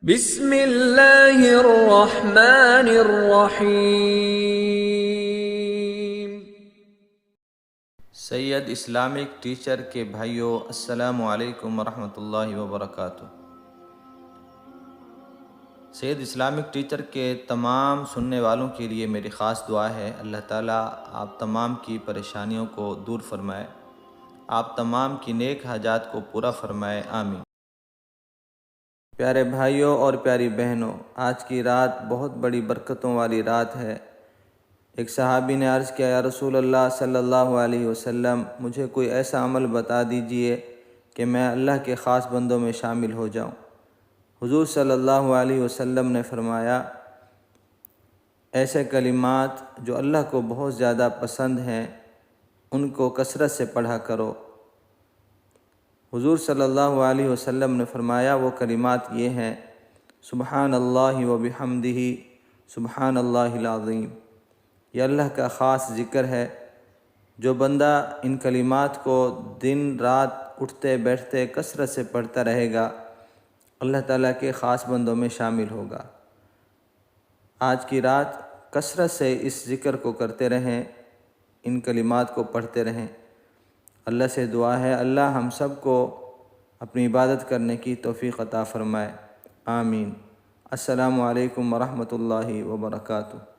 بسم اللہ الرحمن الرحیم۔ سید اسلامک ٹیچر کے بھائیوں، السلام علیکم ورحمۃ اللہ وبرکاتہ۔ سید اسلامک ٹیچر کے تمام سننے والوں کے لیے میری خاص دعا ہے، اللہ تعالیٰ آپ تمام کی پریشانیوں کو دور فرمائے، آپ تمام کی نیک حاجات کو پورا فرمائے، آمین۔ پیارے بھائیوں اور پیاری بہنوں، آج کی رات بہت بڑی برکتوں والی رات ہے۔ ایک صحابی نے عرض کیا، یا رسول اللہ صلی اللہ علیہ وسلم، مجھے کوئی ایسا عمل بتا دیجئے کہ میں اللہ کے خاص بندوں میں شامل ہو جاؤں۔ حضور صلی اللہ علیہ وسلم نے فرمایا، ایسے کلمات جو اللہ کو بہت زیادہ پسند ہیں ان کو کثرت سے پڑھا کرو۔ حضور صلی اللہ علیہ وسلم نے فرمایا، وہ کلمات یہ ہیں، سبحان اللہ و بحمدہ، سبحان اللہ العظیم۔ یہ اللہ کا خاص ذکر ہے۔ جو بندہ ان کلمات کو دن رات اٹھتے بیٹھتے کثرت سے پڑھتا رہے گا، اللہ تعالیٰ کے خاص بندوں میں شامل ہوگا۔ آج کی رات کثرت سے اس ذکر کو کرتے رہیں، ان کلمات کو پڑھتے رہیں۔ اللہ سے دعا ہے، اللہ ہم سب کو اپنی عبادت کرنے کی توفیق عطا فرمائے، آمین۔ السلام علیکم ورحمۃ اللہ وبرکاتہ۔